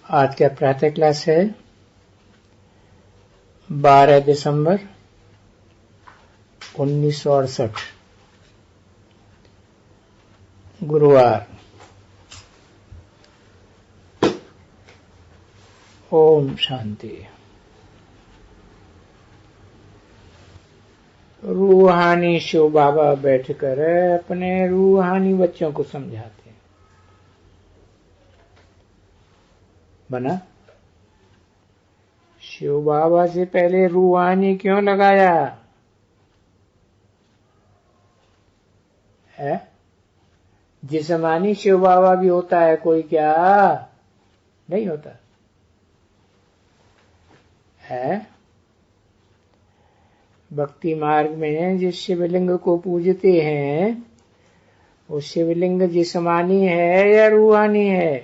आज का प्रातः क्लास है 12 दिसंबर 1968 गुरुवार। ओम शांति। रूहानी शिव बाबा बैठकर अपने रूहानी बच्चों को समझाते हैं। बना शिव बाबा से पहले रूहानी क्यों लगाया है? जिस्मानी शिव बाबा भी होता है कोई, क्या नहीं होता है? भक्ति मार्ग में जिस शिवलिंग को पूजते हैं वो शिवलिंग जिस्मानी है या रूहानी है?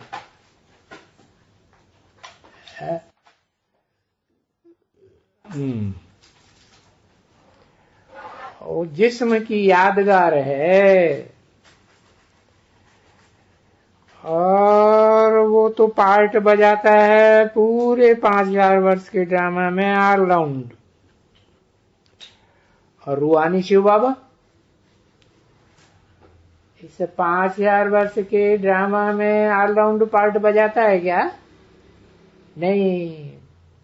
वो जिस्म की यादगार है और वो तो पार्ट बजाता है पूरे 5000 वर्ष के ड्रामा में ऑलराउंड। और रूहानी शिव बाबा इस 5000 वर्ष के ड्रामा में ऑलराउंड पार्ट बजाता है क्या? नहीं,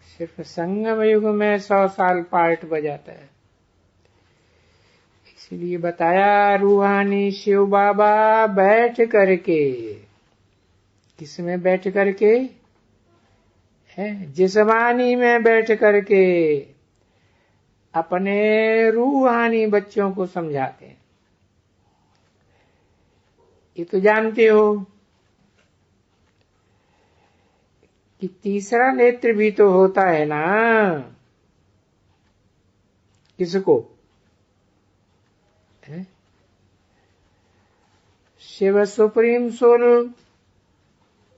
सिर्फ संगम युग में 100 साल पार्ट बजाता है। इसलिए बताया रूहानी शिव बाबा बैठ करके, किसमें बैठ करके है? जिस्मानी में बैठ करके अपने रूहानी बच्चों को समझाते हैं। ये तो जानते हो कि तीसरा नेत्र भी तो होता है ना। किसको? है? शिव सुप्रीम सोल,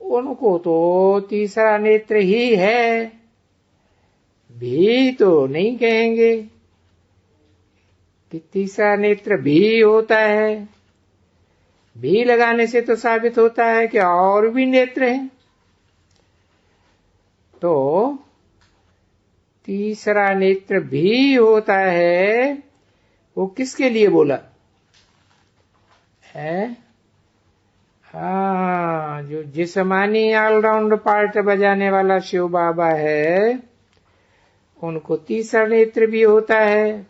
उनको तो तीसरा नेत्र ही है, भी तो नहीं कहेंगे कि तीसरा नेत्र भी होता है। भी लगाने से तो साबित होता है कि और भी नेत्र हैं। तो तीसरा नेत्र भी होता है, वो किसके लिए बोला है? हाँ, जो जिस्मानी ऑलराउंड पार्ट बजाने वाला शिव बाबा है उनको तीसरा नेत्र भी होता है।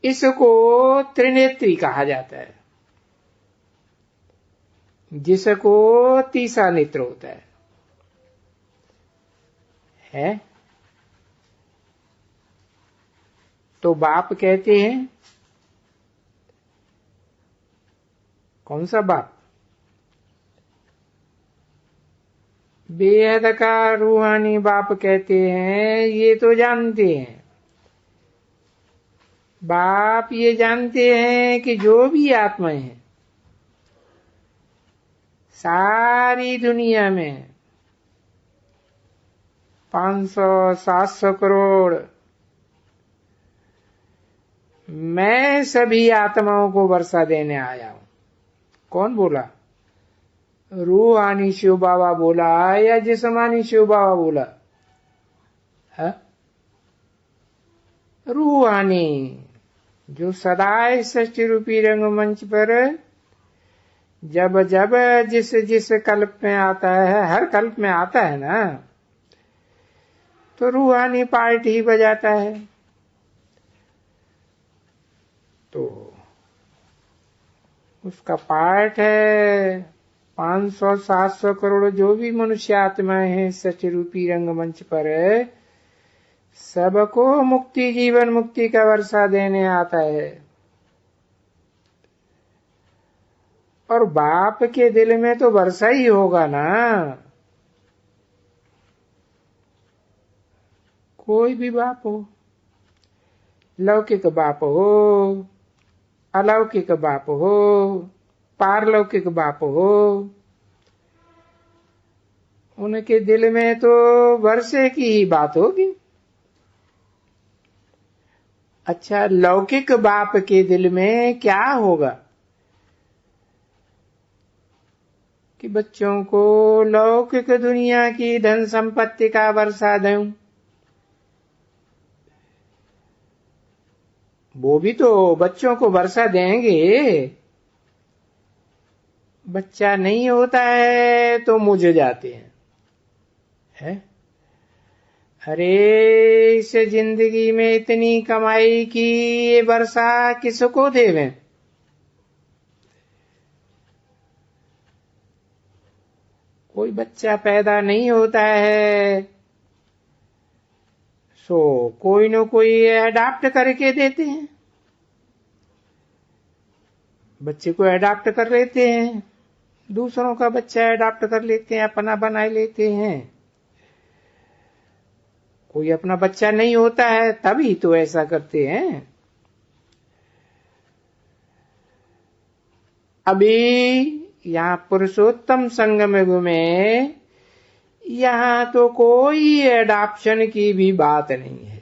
इसको त्रिनेत्री कहा जाता है, जिसको तीसरा नेत्र होता है? तो बाप कहते हैं, कौन सा बाप? बेहद का रूहानी बाप कहते हैं, ये तो जानते हैं। बाप ये जानते हैं कि जो भी आत्माएं हैं सारी दुनिया में 500-700 करोड़, मैं सभी आत्माओं को वर्षा देने आया हूं। कौन बोला? रूहानी शिव बाबा बोला या जिस्मानी शिव बाबा बोला है? रूहानी, जो सदा सृष्टि रूपी रंगमंच पर जब जब जिस जिस कल्प में आता है, हर कल्प में आता है ना, तो रूहानी पार्ट ही बजाता है। तो उसका पार्ट है 500-700 करोड़ जो भी मनुष्य आत्माएं हैं सृष्टि रूपी रंगमंच पर, सबको मुक्ति, जीवन मुक्ति का वर्षा देने आता है। और बाप के दिल में तो वर्षा ही होगा ना। कोई भी बाप हो, लौकिक बाप हो, अलौकिक बाप हो, पारलौकिक बाप हो, उनके दिल में तो वर्षे की ही बात होगी। अच्छा, लौकिक बाप के दिल में क्या होगा? कि बच्चों को लौकिक दुनिया की धन संपत्ति का वर्षा दूं। वो भी तो बच्चों को वर्षा देंगे। बच्चा नहीं होता है तो मुझे जाते हैं। अरे इस जिंदगी में इतनी कमाई की ये वर्षा किसको देवें? कोई बच्चा पैदा नहीं होता है सो कोई न कोई अडॉप्ट करके देते हैं। बच्चे को अडॉप्ट कर लेते हैं, दूसरों का बच्चा अडॉप्ट कर लेते हैं, अपना बना लेते हैं। कोई अपना बच्चा नहीं होता है तभी तो ऐसा करते हैं। अभी यहाँ पुरुषोत्तम संगम युग में यहाँ तो कोई एडॉप्शन की भी बात नहीं है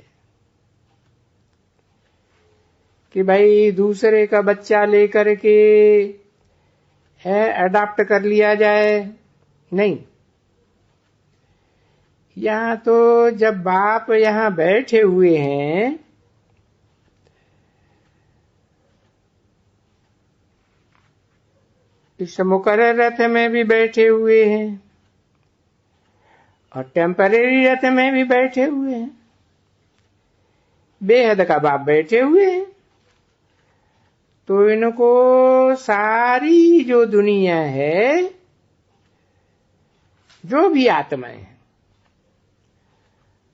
कि भाई दूसरे का बच्चा लेकर के अडॉप्ट कर लिया जाए। नहीं, यहाँ तो जब बाप यहाँ बैठे हुए हैं इस मुकर्रर रथ में भी बैठे हुए हैं और टेम्परेरी रथ में भी बैठे हुए हैं, बेहद का बाप बैठे हुए हैं। तो इनको सारी जो दुनिया है, जो भी आत्माएं हैं,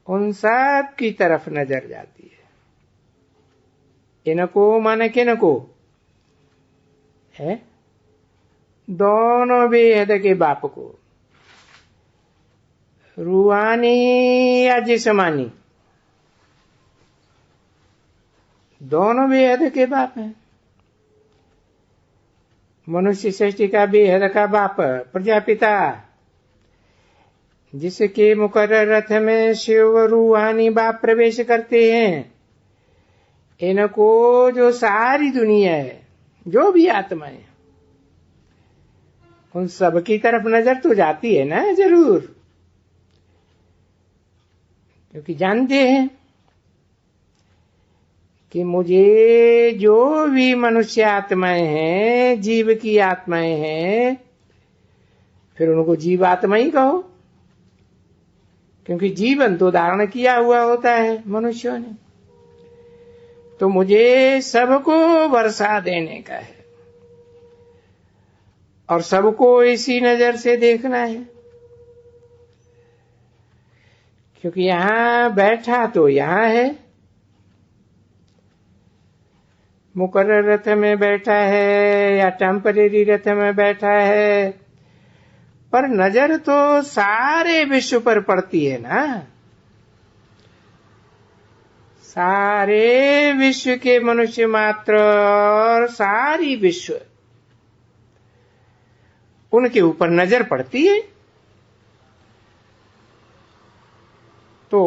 उन सब की तरफ नजर जाती है। इनको माने किनको है? दोनों बेहद के बाप को, रूहानी या जिस्मानी, दोनों बेहद के बाप हैं। मनुष्य सृष्टि का बेहद का बाप प्रजापिता, जिसके मुकर्रर रथ में शिव रूहानी बाप प्रवेश करते हैं। इनको जो सारी दुनिया है, जो भी आत्माएं, उन सब की तरफ नजर तो जाती है ना जरूर, क्योंकि जानते हैं कि मुझे जो भी मनुष्य आत्माएं हैं, जीव की आत्माएं हैं, फिर उनको जीव आत्मा ही कहो, क्योंकि जीवन तो धारण किया हुआ होता है मनुष्यों ने। तो मुझे सबको वर्षा देने का है और सबको इसी नजर से देखना है, क्योंकि यहां बैठा तो यहां है, मुकर्रर रथ में बैठा है या टेम्परेरी रथ में बैठा है, पर नजर तो सारे विश्व पर पड़ती है ना। सारे विश्व के मनुष्य मात्र और सारी विश्व, उनके ऊपर नजर पड़ती है। तो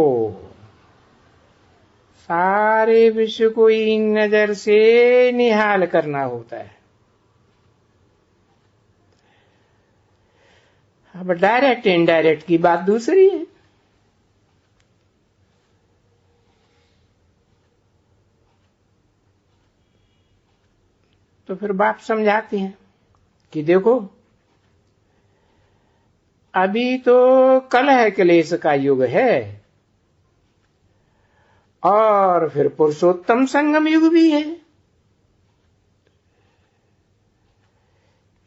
सारे विश्व को इन नजर से निहाल करना होता है। अब डायरेक्ट इनडायरेक्ट की बात दूसरी है। तो फिर बाप समझाते हैं कि देखो, अभी तो कलह क्लेश का युग है और फिर पुरुषोत्तम संगम युग भी है।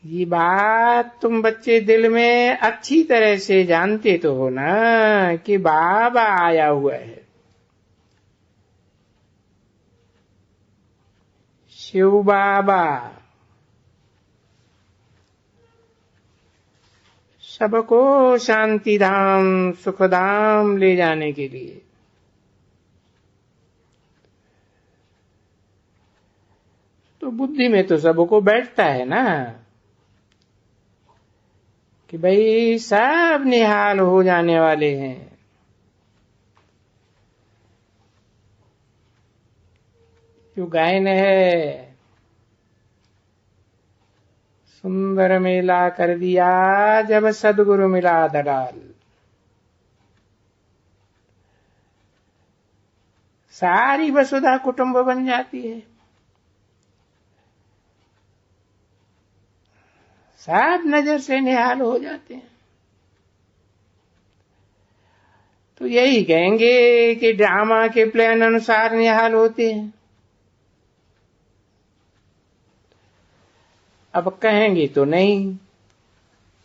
ये बात तुम बच्चे दिल में अच्छी तरह से जानते तो हो ना कि बाबा आया हुआ है, शिव बाबा सबको शांति धाम सुख धाम ले जाने के लिए। तो बुद्धि में तो सबको बैठता है ना कि भाई सब निहाल हो जाने वाले हैं। जो गायन है सुंदर मेला कर दिया जब सदगुरु मिला दलाल। सारी वसुधा कुटुंब बन जाती है, सब नजर से निहाल हो जाते हैं। तो यही कहेंगे कि ड्रामा के प्लान अनुसार निहाल होते हैं। अब कहेंगे तो नहीं,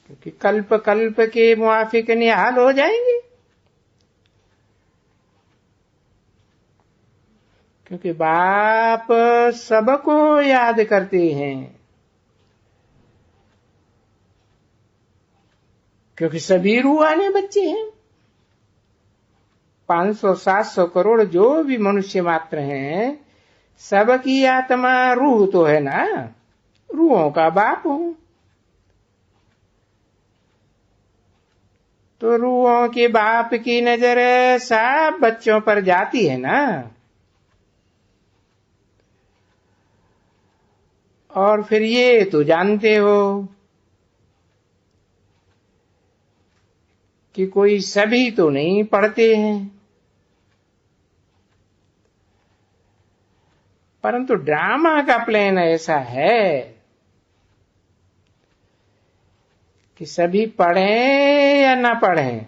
क्योंकि कल्प कल्प के मुआफिक निहाल हो जाएंगे, क्योंकि बाप सबको याद करते हैं, क्योंकि सभी रूहानी बच्चे हैं। 500-700 करोड़ जो भी मनुष्य मात्र हैं, सबकी आत्मा रूह तो है ना, रूहों का बाप हूं। तो रूहों के बाप की नजर सब बच्चों पर जाती है ना। और फिर ये तो जानते हो कि कोई सभी तो नहीं पढ़ते हैं, परंतु ड्रामा का प्लान ऐसा है कि सभी पढ़ें या ना पढ़ें,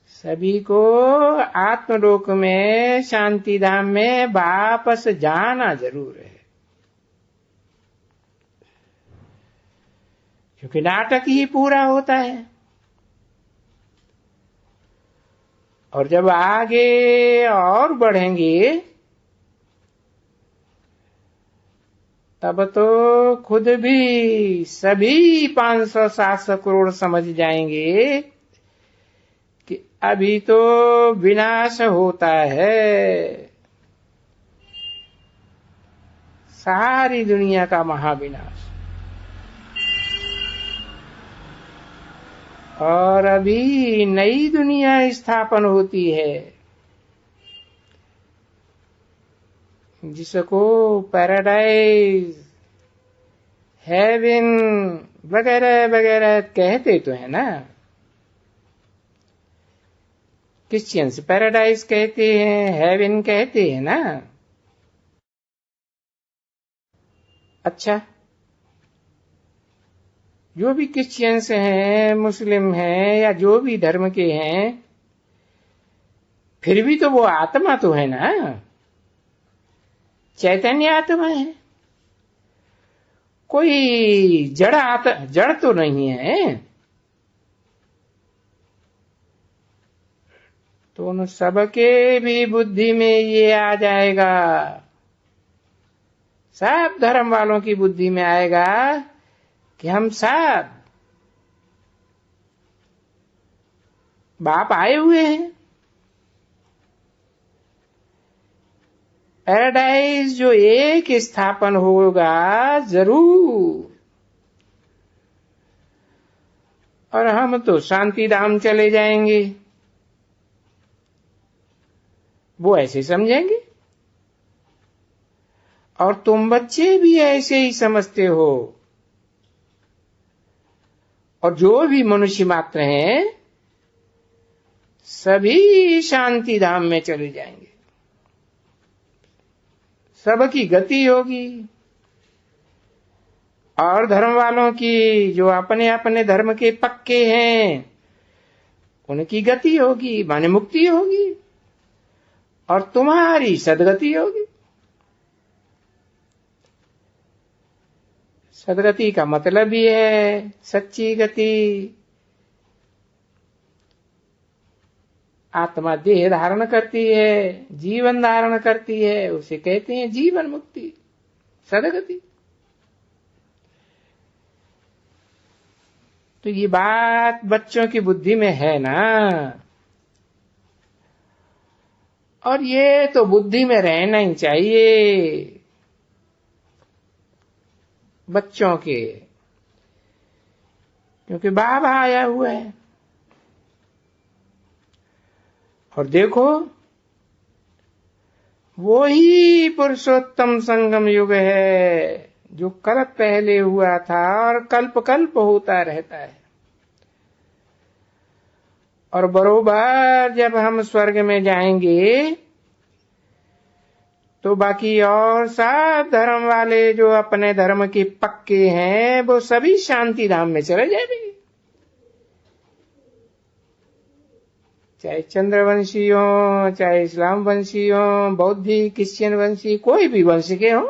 सभी को आत्मलोक में शांति धाम में वापस जाना जरूर है, क्योंकि नाटक ही पूरा होता है। और जब आगे और बढ़ेंगे तब तो खुद भी सभी 500-700 करोड़ समझ जाएंगे कि अभी तो विनाश होता है, सारी दुनिया का महाविनाश। और अभी नई दुनिया स्थापन होती है, जिसको पैराडाइज, हेवन वगैरह वगैरह कहते तो है ना। क्रिश्चियंस पैराडाइज कहते हैं, हेवन कहते हैं ना। अच्छा, जो भी क्रिश्चियंस हैं, मुस्लिम हैं, या जो भी धर्म के हैं, फिर भी तो वो आत्मा तो है ना, चैतन्य आत्मा है, कोई जड़ तो नहीं है। तो उन सबके भी बुद्धि में ये आ जाएगा, सब धर्म वालों की बुद्धि में आएगा कि हम सब बाप आए हुए हैं। पैराडाइज जो एक स्थापन होगा जरूर, और हम तो शांति धाम चले जाएंगे, वो ऐसे समझेंगे। और तुम बच्चे भी ऐसे ही समझते हो, और जो भी मनुष्य मात्र हैं सभी शांति धाम में चले जाएंगे, सबकी गति होगी। और धर्म वालों की, जो अपने अपने धर्म के पक्के हैं, उनकी गति होगी, माने मुक्ति होगी, और तुम्हारी सदगति होगी। सदगति का मतलब ही है सच्ची गति। आत्मा देह धारण करती है, जीवन धारण करती है, उसे कहते हैं जीवन मुक्ति, सदगति। तो ये बात बच्चों की बुद्धि में है ना, और ये तो बुद्धि में रहना ही चाहिए बच्चों के, क्योंकि बाबा आया हुआ है। और देखो, वो ही पुरुषोत्तम संगम युग है, जो कल्प पहले हुआ था और कल्प कल्प होता रहता है। और बरोबर जब हम स्वर्ग में जाएंगे तो बाकी और सब धर्म वाले जो अपने धर्म के पक्के हैं वो सभी शांति धाम में चले जाएंगे। चाहे चंद्रवंशी हो, चाहे इस्लाम वंशी हो, बौद्धी, क्रिश्चियन वंशी, कोई भी वंश के हो,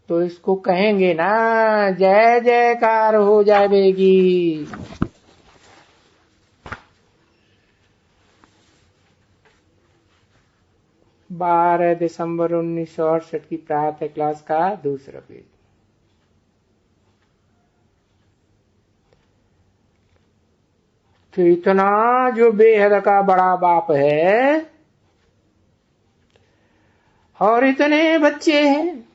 तो इसको कहेंगे ना जय जयकार हो जाएगी। 12 दिसंबर 1968 की प्रातः क्लास का दूसरा पेज। तो इतना जो बेहद का बड़ा बाप है और इतने बच्चे हैं,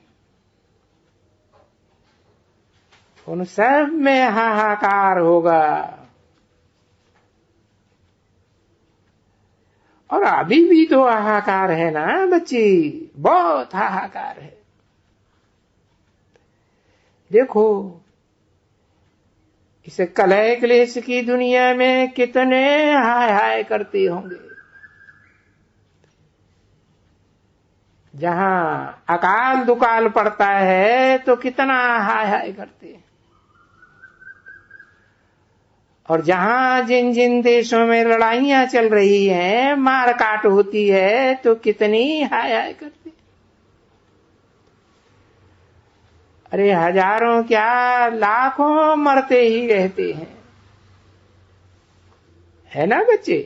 उन सब में हाहाकार होगा। और अभी भी तो हाहाकार है ना बच्ची, बहुत हाहाकार है। देखो इस कलह क्लेश की दुनिया में कितने हाय हाय करते होंगे। जहां अकाल दुकाल पड़ता है तो कितना हाय हाय करते हैं। और जहां जिन जिन देशों में लड़ाइयां चल रही हैं, मार काट होती है, तो कितनी हाय हाय करते हैं। अरे हजारों क्या लाखों मरते ही रहते हैं, है ना बच्चे।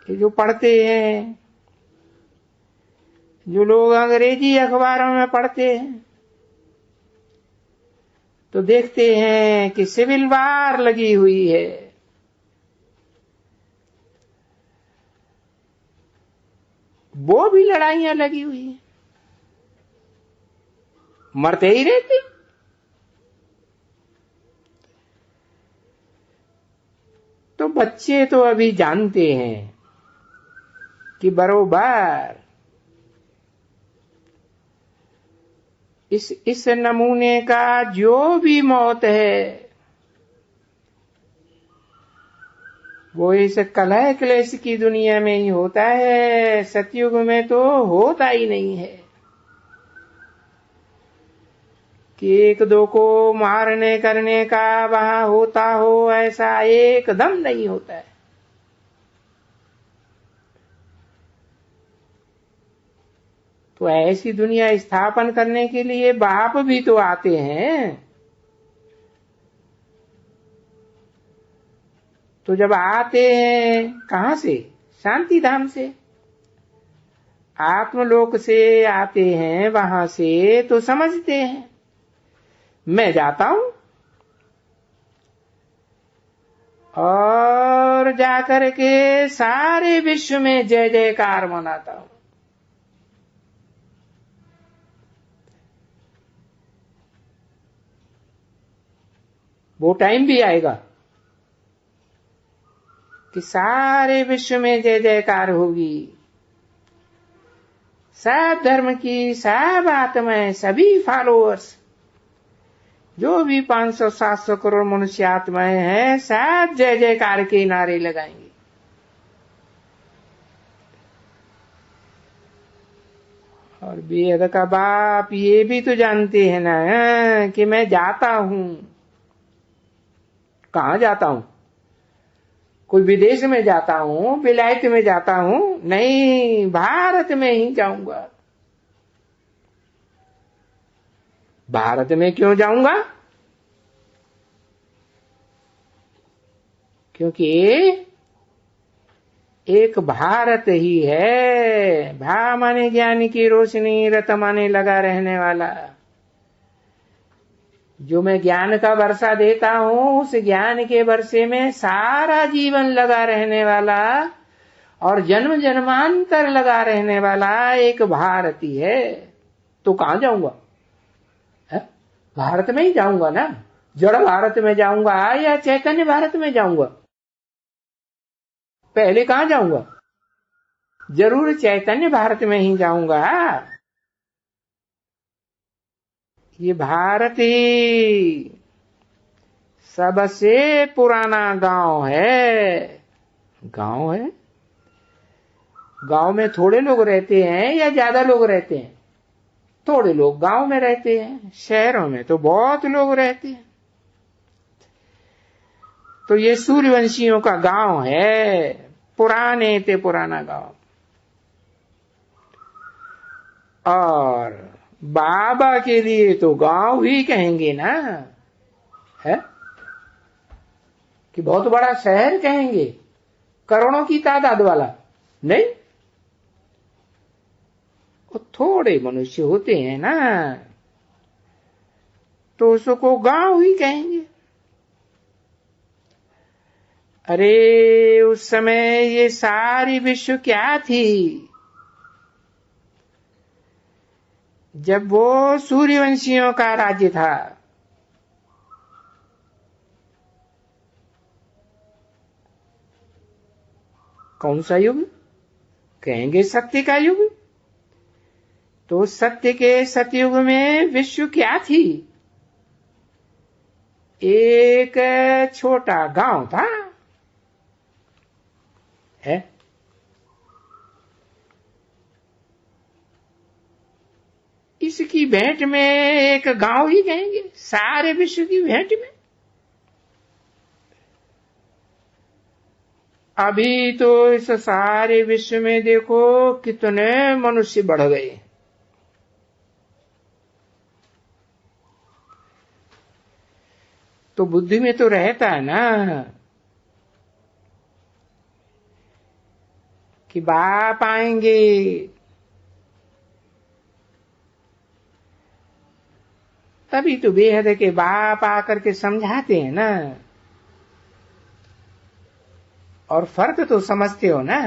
ये जो पढ़ते हैं, जो लोग अंग्रेजी अखबारों में पढ़ते हैं, तो देखते हैं कि सिविल वार लगी हुई है। वो भी लड़ाइयां लगी हुई है, मरते ही रहते। तो बच्चे तो अभी जानते हैं कि बरोबर इस नमूने का जो भी मौत है वो इस कलह क्लेश की दुनिया में ही होता है, सतयुग में तो होता ही नहीं है कि एक दो को मारने करने का वहां होता हो, ऐसा एकदम नहीं होता है। तो ऐसी दुनिया स्थापन करने के लिए बाप भी तो आते हैं। तो जब आते हैं कहां से? शांति धाम से, आत्मलोक से आते हैं, वहां से तो समझते हैं मैं जाता हूं और जाकर के सारे विश्व में जय जयकार मनाता हूं। वो टाइम भी आएगा कि सारे विश्व में जय जयकार होगी। सब धर्म की, सब आत्माएं, सभी फॉलोअर्स, जो भी 500-700 करोड़ मनुष्य आत्माएं हैं, सब जय जयकार के नारे लगाएंगे। और बेहद का बाप ये भी तो जानते हैं ना कि मैं जाता हूं। कहां जाता हूं? कोई विदेश में जाता हूं, विलायत में जाता हूं? नहीं, भारत में ही जाऊंगा। भारत में क्यों जाऊंगा? क्योंकि एक भारत ही है। भा माने ज्ञान की रोशनी, रत माने लगा रहने वाला। जो मैं ज्ञान का वर्षा देता हूं, उस ज्ञान के वर्षे में सारा जीवन लगा रहने वाला और जन्म जन्मांतर लगा रहने वाला एक भारती है। तो कहां जाऊंगा? भारत में ही जाऊंगा ना। जड़ भारत में जाऊंगा या चैतन्य भारत में जाऊंगा? पहले कहां जाऊंगा? जरूर चैतन्य भारत में ही जाऊंगा। ये भारत ही सबसे पुराना गांव है। गांव है, गांव में थोड़े लोग रहते हैं या ज्यादा लोग रहते हैं? थोड़े लोग गांव में रहते हैं, शहरों में तो बहुत लोग रहते हैं। तो ये सूर्यवंशियों का गांव है, पुराने ते पुराना गांव। और बाबा के लिए तो गांव ही कहेंगे ना, है कि बहुत बड़ा शहर कहेंगे, करोड़ों की तादाद वाला नहीं। वो थोड़े मनुष्य होते हैं ना, तो उसको गांव ही कहेंगे। अरे उस समय ये सारी विश्व क्या थी? जब वो सूर्यवंशियों का राज्य था। कौन सा युग कहेंगे? सत्य का युग। तो सत्य के सतयुग में विश्व क्या थी? एक छोटा गांव था, है। इसकी भेंट में एक गांव ही कहेंगे, सारे विश्व की भेंट में। अभी तो इस सारे विश्व में देखो कितने मनुष्य बढ़ गए। तो बुद्धि में तो रहता है ना कि बाप आएंगे, तभी तो बेहद के बाप आकर के समझाते हैं ना। और फर्क तो समझते हो ना।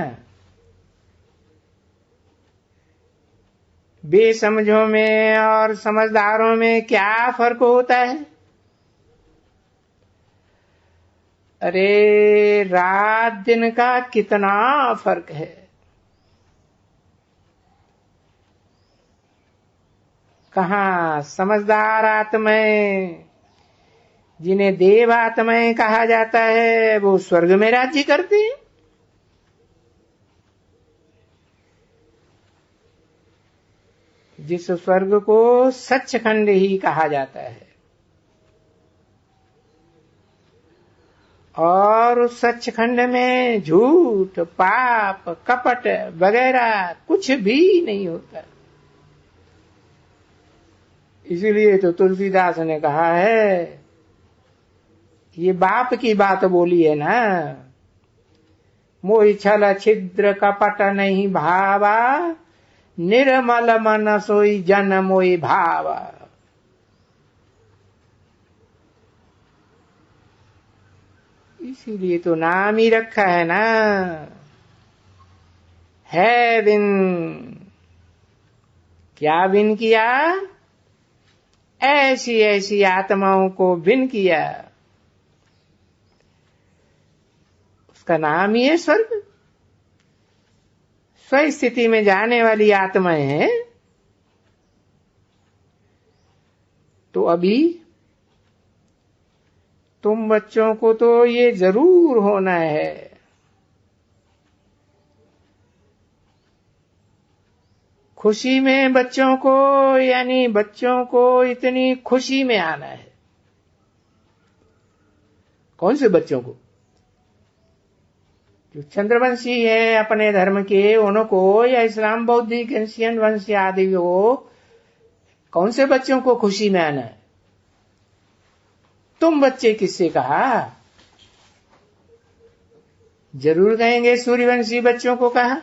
बेसमझों में और समझदारों में क्या फर्क होता है? अरे रात दिन का कितना फर्क है। कहाँ समझदार आत्माएं, जिन्हें देव आत्माएं कहा जाता है, वो स्वर्ग में राज्य करते हैं। जिस स्वर्ग को सचखंड ही कहा जाता है। और उस सचखंड में झूठ, पाप, कपट वगैरह कुछ भी नहीं होता। इसीलिए तो तुलसीदास ने कहा है, ये बाप की बात बोली है ना, मोहि छल छिद्र कपट नहीं भावा, निर्मल मन सोई जन मोहि भावा। इसीलिए तो नाम ही रखा है ना, है विन। क्या विन किया? ऐसी ऐसी आत्माओं को विन किया। उसका नाम ही है स्वर्ग। स्वस्थिति में जाने वाली आत्माएं हैं। तो अभी तुम बच्चों को तो ये जरूर होना है। खुशी में बच्चों को, यानी बच्चों को इतनी खुशी में आना है। कौन से बच्चों को? जो चंद्रवंशी है अपने धर्म के, उनको, या इस्लाम, बौद्धिक, एंशियन वंश आदि हो, कौन से बच्चों को खुशी में आना है? तुम बच्चे किससे कहा? जरूर कहेंगे सूर्यवंशी बच्चों को कहा।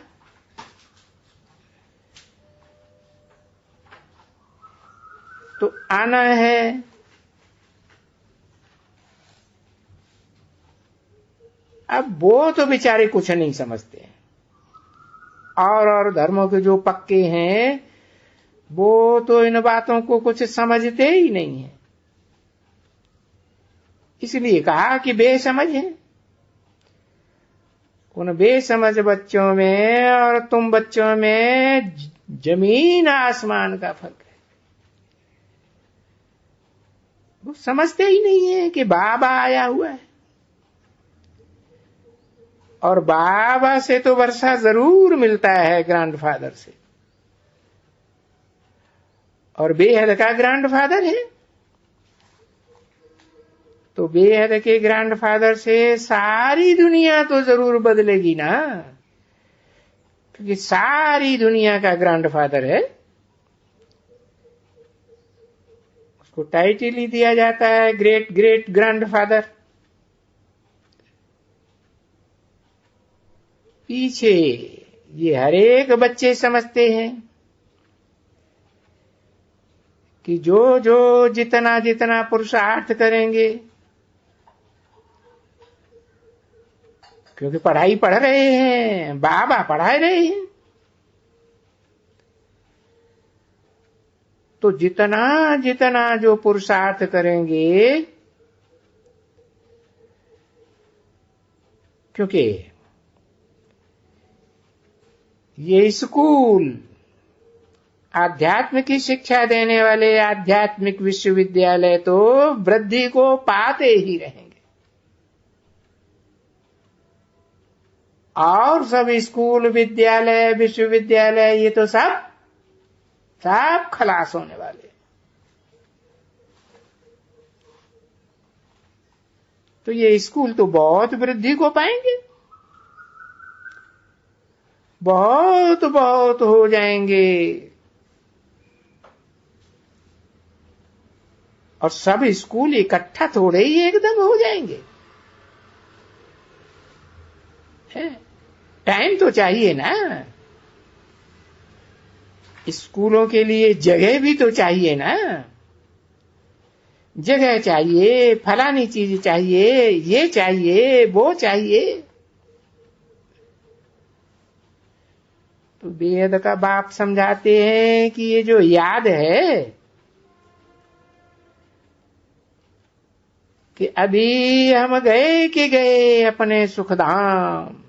तो आना है। अब वो तो बेचारे कुछ नहीं समझते हैं। और धर्मों के जो पक्के हैं वो तो इन बातों को कुछ समझते ही नहीं है। इसलिए कहा कि बेसमझ है। उन बेसमझ बच्चों में और तुम बच्चों में जमीन आसमान का फर्क है। वो समझते ही नहीं है कि बाबा आया हुआ है, और बाबा से तो वर्षा जरूर मिलता है ग्रैंडफादर से, और बेहद का ग्रैंडफादर है, तो बेहद के ग्रैंडफादर से सारी दुनिया तो जरूर बदलेगी ना, क्योंकि सारी दुनिया का ग्रैंडफादर है। उसको टाइटल ही दिया जाता है ग्रेट ग्रेट ग्रैंडफादर। पीछे ये हर एक बच्चे समझते हैं कि जो जो जितना जितना पुरुषार्थ करेंगे, क्योंकि पढ़ाई पढ़ रहे हैं, बाबा पढ़ा रहे हैं, तो जितना जितना जो पुरुषार्थ करेंगे, क्योंकि ये स्कूल आध्यात्म की शिक्षा देने वाले आध्यात्मिक विश्वविद्यालय तो वृद्धि को पाते ही रहेंगे, और सब स्कूल विद्यालय विश्वविद्यालय ये तो सब खलास होने वाले। तो ये स्कूल तो बहुत वृद्धि को पाएंगे, बहुत बहुत हो जाएंगे, और सब स्कूल इकट्ठा थोड़े ही एकदम हो जाएंगे। टाइम तो चाहिए ना, स्कूलों के लिए जगह भी तो चाहिए ना, जगह चाहिए, फलानी चीज चाहिए, ये चाहिए, वो चाहिए। तो वेद का बाप समझाते हैं कि ये जो याद है कि अभी हम गए कि गए अपने सुखधाम,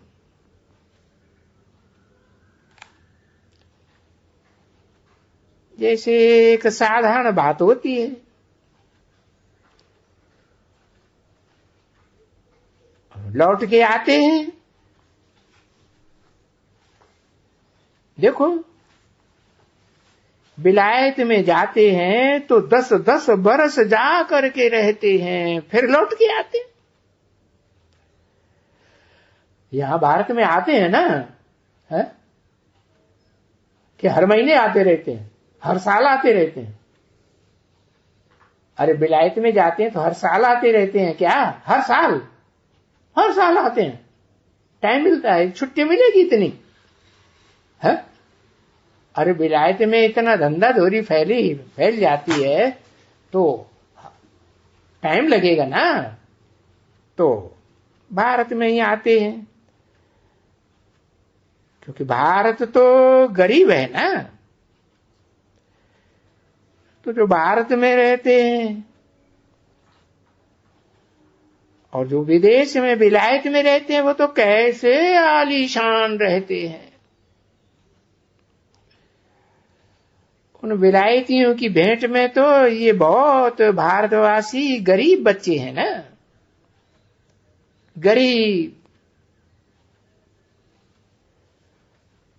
जैसे एक साधारण बात होती है, लौट के आते हैं। देखो विलायत में जाते हैं तो 10-10 बरस जा करके रहते हैं, फिर लौट के आते हैं। यहां भारत में आते हैं ना, है कि हर महीने आते रहते हैं, हर साल आते रहते हैं। अरे विलायत में जाते हैं तो हर साल आते रहते हैं क्या? हर साल आते हैं। टाइम मिलता है, छुट्टी मिलेगी इतनी है? अरे विलायत में इतना धंधा धोरी फैल जाती है तो टाइम लगेगा ना, तो भारत में ही आते हैं, क्योंकि भारत तो गरीब है ना। तो जो भारत में रहते हैं और जो विदेश में विलायत में रहते हैं वो तो कैसे आलीशान रहते हैं। उन विलायतियों की भेंट में तो ये बहुत भारतवासी गरीब बच्चे हैं ना, गरीब।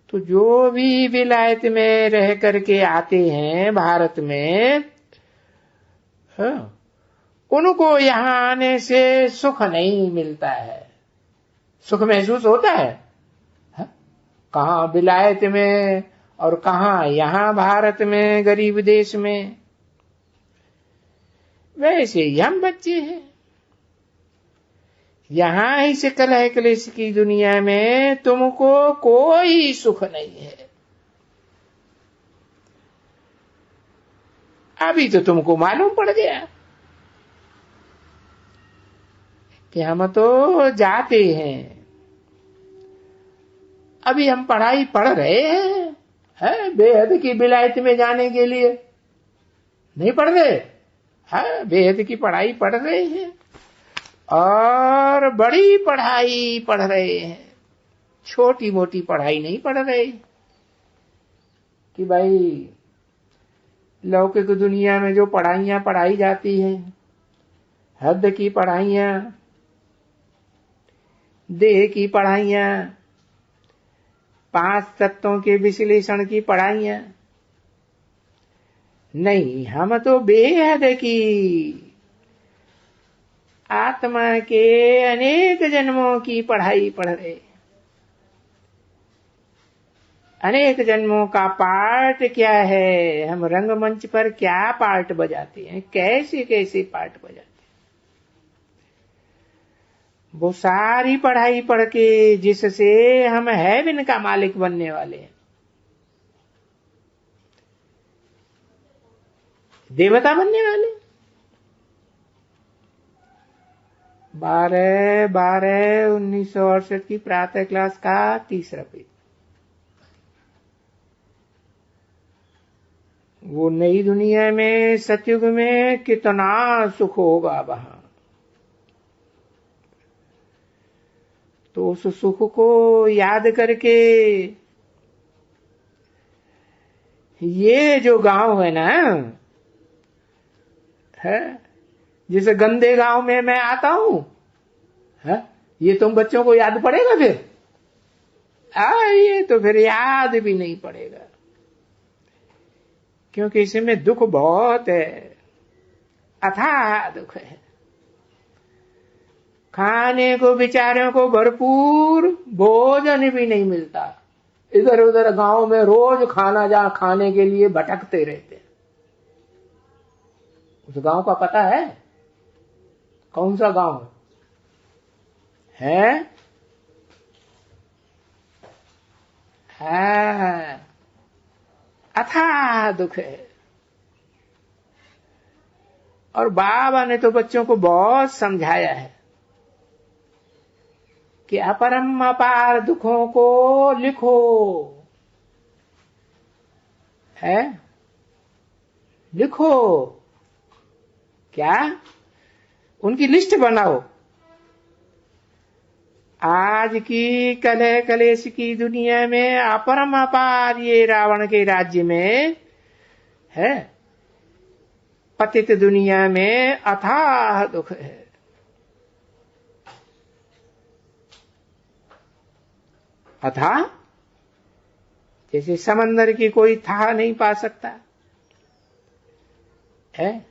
तो जो भी विलायत में रह करके आते हैं भारत में, उनको यहां आने से सुख नहीं मिलता है। सुख महसूस होता है कहां विलायत में और कहां यहां भारत में गरीब देश में। वैसे ही हम बच्चे हैं, यहां इस कलह क्लेश की दुनिया में तुमको कोई सुख नहीं है। अभी तो तुमको मालूम पड़ गया कि हम तो जाते हैं, अभी हम पढ़ाई पढ़ रहे हैं बेहद की विलायत में जाने के लिए। नहीं पढ़ रहे? बेहद की पढ़ाई पढ़ रहे हैं और बड़ी पढ़ाई पढ़ रहे हैं। छोटी मोटी पढ़ाई नहीं पढ़ रहे कि भाई लौकिक दुनिया में जो पढ़ाइयां पढ़ाई जाती हैं, हद की पढ़ाइयां, देह की पढ़ाइयां, 5 तत्वों के विश्लेषण की पढ़ाइयां नहीं, हम तो बेहद की आत्मा के अनेक जन्मों की पढ़ाई पढ़ रहे। अनेक जन्मों का पार्ट क्या है, हम रंगमंच पर क्या पार्ट बजाते हैं, कैसे कैसे पार्ट बजाते हैं, वो सारी पढ़ाई पढ़ के जिससे हम हेवन का मालिक बनने वाले हैं, देवता बनने वाले। 12/12/1968 की प्रातः क्लास का 3रा पेज। वो नई दुनिया में, सतयुग में कितना सुख होगा वहां, तो उस सुख को याद करके ये जो गांव है ना, है जिस गंदे गांव में मैं आता हूं, है ये तुम बच्चों को याद पड़ेगा फिर? ये तो फिर याद भी नहीं पड़ेगा, क्योंकि इसमें दुख बहुत है, अथाह दुख है। खाने को बेचारों को भरपूर भोजन भी नहीं मिलता, इधर उधर गांव में रोज खाने के लिए भटकते रहते। उस गांव का पता है? कौन सा गांव है? अथाह दुख है। और बाबा ने तो बच्चों को बहुत समझाया है कि अपरम अपार दुखों को लिखो, है लिखो, क्या उनकी लिस्ट बनाओ। आज की कलह कलेश की दुनिया में अपरम अपार ये रावण के राज्य में है, पतित दुनिया में अथाह दुख है। अथाह जैसे समंदर की कोई था नहीं पा सकता है,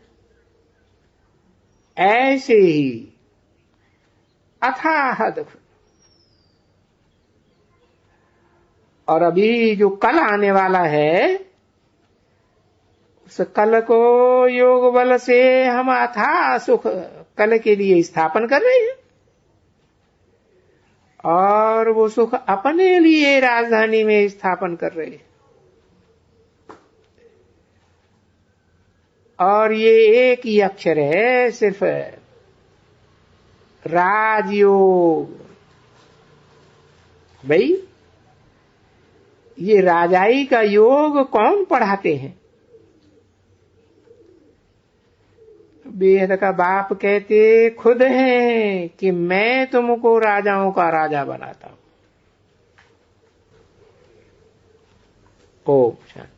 ऐसे ही अथाह दुख। और अभी जो कल आने वाला है, उस कल को योग बल से हम अथाह सुख कल के लिए स्थापन कर रहे हैं, और वो सुख अपने लिए राजधानी में स्थापन कर रहे हैं। और ये एक ही अक्षर है सिर्फ, राजयोग। भाई ये राजाई का योग कौन पढ़ाते हैं? बेहद का बाप कहते खुद हैं कि मैं तुमको राजाओं का राजा बनाता हूं। ओम शांति।